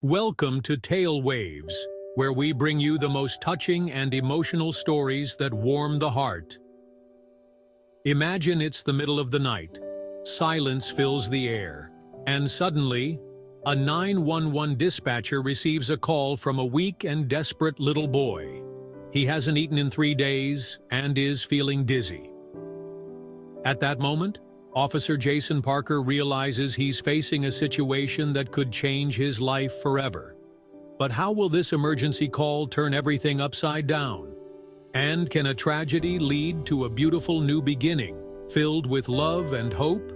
Welcome to Tale Waves, where we bring you the most touching and emotional stories that warm the heart. Imagine it's the middle of the night. Silence fills the air, and suddenly, a 911 dispatcher receives a call from a weak and desperate little boy. He hasn't eaten in 3 days and is feeling dizzy. At that moment, Officer Jason Parker realizes he's facing a situation that could change his life forever. But how will this emergency call turn everything upside down? And can a tragedy lead to a beautiful new beginning, filled with love and hope?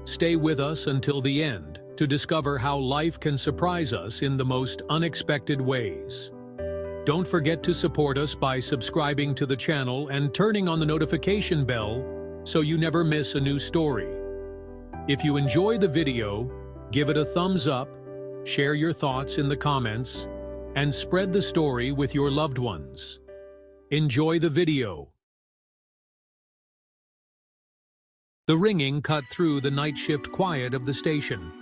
Stay with us until the end to discover how life can surprise us in the most unexpected ways. Don't forget to support us by subscribing to the channel and turning on the notification bell so you never miss a new story. If you enjoy the video, give it a thumbs up, share your thoughts in the comments, and spread the story with your loved ones. Enjoy the video. The ringing cut through the night shift quiet of the station.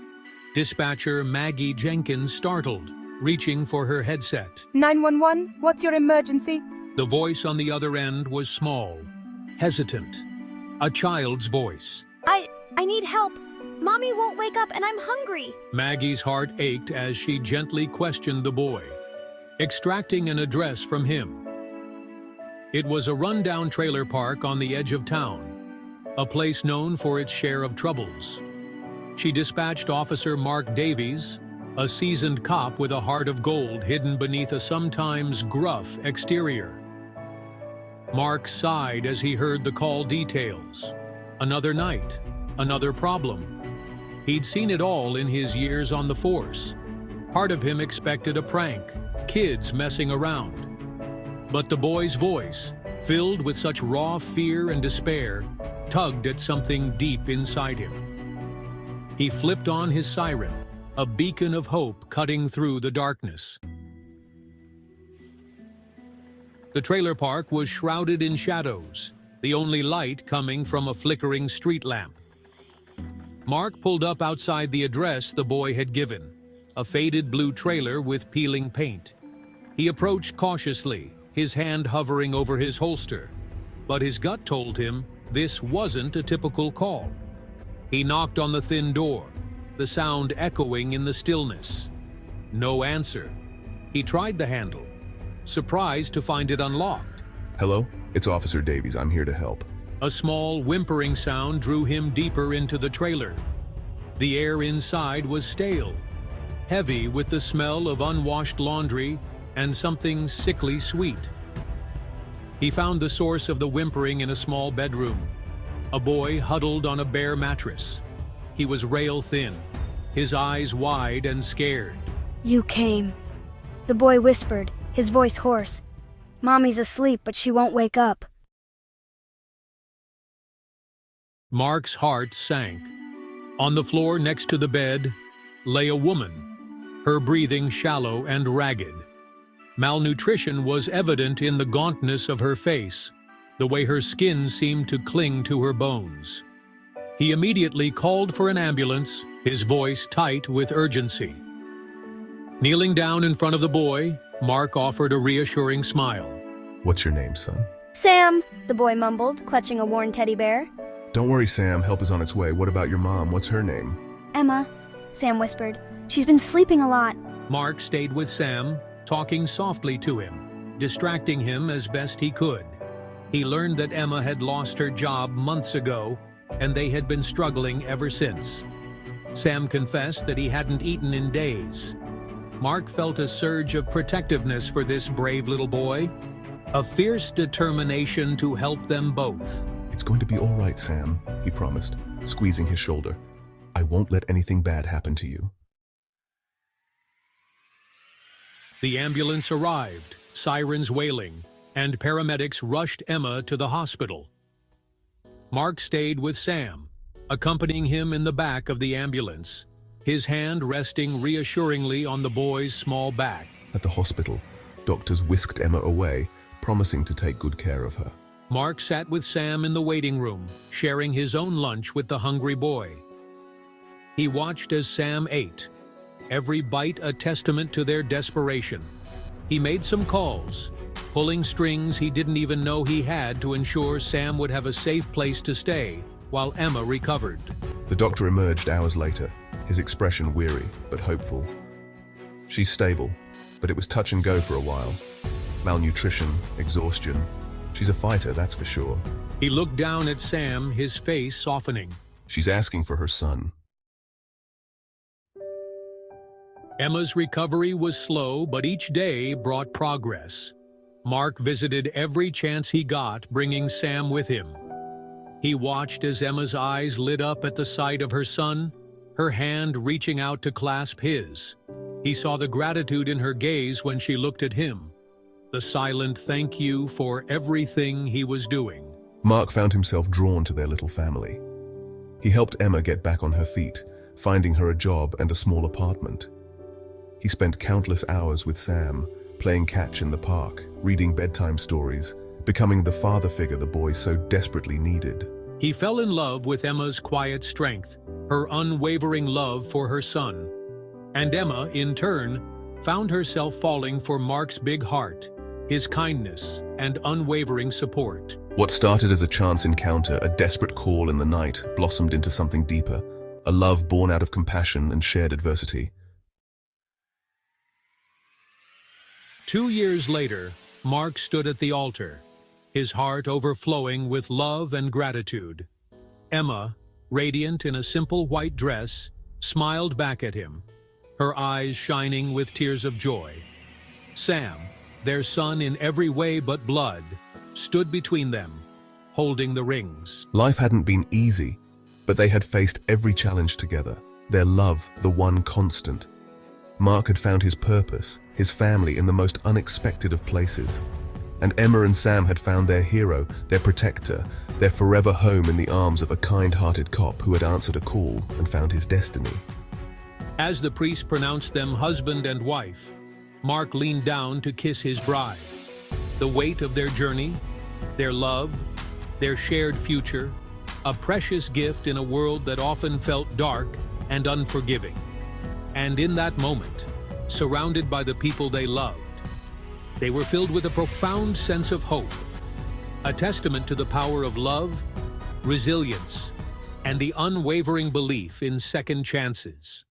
Dispatcher Maggie Jenkins startled, reaching for her headset. 911, what's your emergency? The voice on the other end was small, hesitant. A child's voice. I need help. Mommy won't wake up and I'm hungry. Maggie's heart ached as she gently questioned the boy, extracting an address from him. It was a rundown trailer park on the edge of town, a place known for its share of troubles. She dispatched Officer Mark Davies, a seasoned cop with a heart of gold hidden beneath a sometimes gruff exterior. Mark sighed as he heard the call details. Another night, another problem. He'd seen it all in his years on the force. Part of him expected a prank, kids messing around. But the boy's voice, filled with such raw fear and despair, tugged at something deep inside him. He flipped on his siren, a beacon of hope cutting through the darkness. The trailer park was shrouded in shadows, the only light coming from a flickering street lamp. Mark pulled up outside the address the boy had given, a faded blue trailer with peeling paint. He approached cautiously, his hand hovering over his holster, but his gut told him this wasn't a typical call. He knocked on the thin door, the sound echoing in the stillness. No answer. He tried the handle, surprised to find it unlocked. Hello, it's Officer Davies. I'm here to help. A small whimpering sound drew him deeper into the trailer. The air inside was stale, heavy with the smell of unwashed laundry and something sickly sweet. He found the source of the whimpering in a small bedroom. A boy huddled on a bare mattress. He was rail-thin, his eyes wide and scared. You came. The boy whispered, his voice hoarse. Mommy's asleep, but she won't wake up. Mark's heart sank. On the floor next to the bed lay a woman, her breathing shallow and ragged. Malnutrition was evident in the gauntness of her face, the way her skin seemed to cling to her bones. He immediately called for an ambulance, his voice tight with urgency. Kneeling down in front of the boy, Mark offered a reassuring smile. What's your name, son? Sam, the boy mumbled, clutching a worn teddy bear. Don't worry, Sam. Help is on its way. What about your mom? What's her name? Emma, Sam whispered. She's been sleeping a lot. Mark stayed with Sam, talking softly to him, distracting him as best he could. He learned that Emma had lost her job months ago, and they had been struggling ever since. Sam confessed that he hadn't eaten in days. Mark felt a surge of protectiveness for this brave little boy, a fierce determination to help them both. It's going to be all right, Sam, he promised, squeezing his shoulder. I won't let anything bad happen to you. The ambulance arrived, sirens wailing, and paramedics rushed Emma to the hospital. Mark stayed with Sam, accompanying him in the back of the ambulance, his hand resting reassuringly on the boy's small back. At the hospital, doctors whisked Emma away, promising to take good care of her. Mark sat with Sam in the waiting room, sharing his own lunch with the hungry boy. He watched as Sam ate, every bite a testament to their desperation. He made some calls, pulling strings he didn't even know he had to ensure Sam would have a safe place to stay while Emma recovered. The doctor emerged hours later, his expression weary but hopeful. She's stable, but it was touch and go for a while. Malnutrition, exhaustion. She's a fighter, that's for sure. He looked down at Sam, his face softening. She's asking for her son. Emma's recovery was slow, but each day brought progress. Mark visited every chance he got, bringing Sam with him. He watched as Emma's eyes lit up at the sight of her son, her hand reaching out to clasp his. He saw the gratitude in her gaze when she looked at him, the silent thank you for everything he was doing. Mark found himself drawn to their little family. He helped Emma get back on her feet, finding her a job and a small apartment. He spent countless hours with Sam, playing catch in the park, reading bedtime stories, becoming the father figure the boy so desperately needed. He fell in love with Emma's quiet strength, her unwavering love for her son. And Emma, in turn, found herself falling for Mark's big heart, his kindness, and unwavering support. What started as a chance encounter, a desperate call in the night, blossomed into something deeper, a love born out of compassion and shared adversity. 2 years later, Mark stood at the altar, his heart overflowing with love and gratitude. Emma, radiant in a simple white dress, smiled back at him, her eyes shining with tears of joy. Sam, their son in every way but blood, stood between them, holding the rings. Life hadn't been easy, but they had faced every challenge together, their love the one constant. Mark had found his purpose, his family in the most unexpected of places. And Emma and Sam had found their hero, their protector, their forever home in the arms of a kind-hearted cop who had answered a call and found his destiny. As the priest pronounced them husband and wife, Mark leaned down to kiss his bride. The weight of their journey, their love, their shared future, a precious gift in a world that often felt dark and unforgiving. And in that moment, surrounded by the people they loved, they were filled with a profound sense of hope, a testament to the power of love, resilience, and the unwavering belief in second chances.